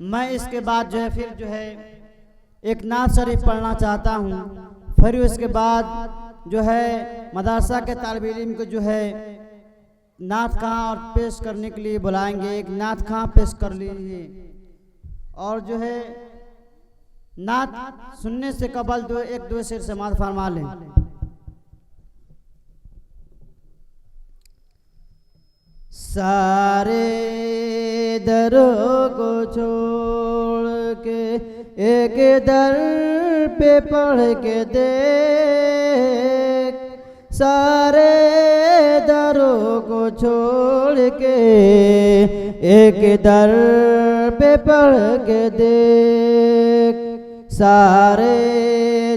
मैं इसके बाद जो है फिर जो है एक नात शरीफ पढ़ना चाहता हूँ। फिर उसके बाद जो है मदरसा के तालिब इल्म को जो है नात खां और पेश करने के लिए बुलाएंगे। एक नात खां पेश कर लीजिए। और जो है नात सुनने से कबल एक दो शेर समाज फरमा लें। सारे दरों को छोड़ के एक दर पे पढ़ के देख, सारे दरों को छोड़ के एक दर पे पढ़ के देख, सारे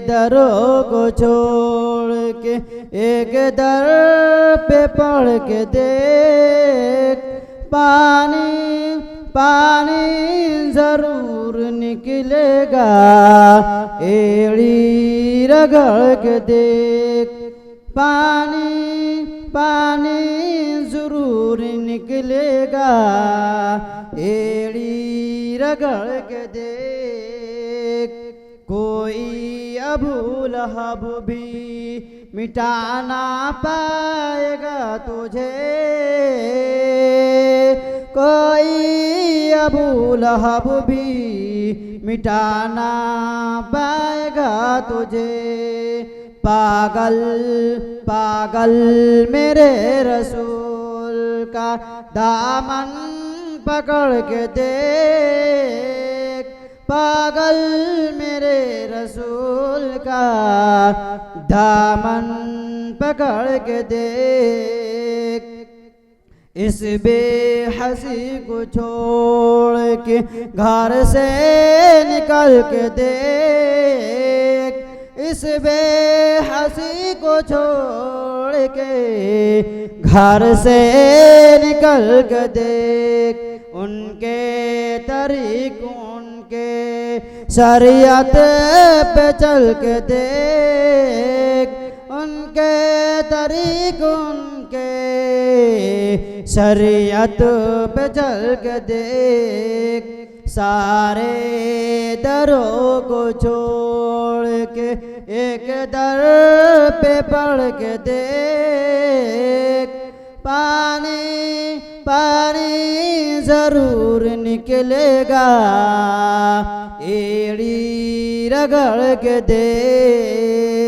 दरों को छोड़ के एक दर पे पढ़ के देख, पानी पानी जरूर निकलेगा एड़ी रगड़ के देख, पानी पानी जरूर निकलेगा एड़ी रगड़ के देख। कोई अबू लहब भी मिटा ना पाएगा तुझे, कोई अबू लहब भी मिटा ना पाएगा तुझे। पागल पागल मेरे रसूल का दामन पकड़ के देख, पागल मेरे रसूल का दामन पकड़ के देख। इस बेहसी को छोड़ के घर से निकल के देख, इस बेहसी को छोड़ के घर से निकल के देख। उनके तरीकों उनके शरीयत पे चल के देख, उनके तरीकों उनके शरीयत पे चल के देख। सारे दरों को छोड़ के एक दर पे पढ़ के देख, पानी पानी जरूर निकलेगा एड़ी रगड़ के देख।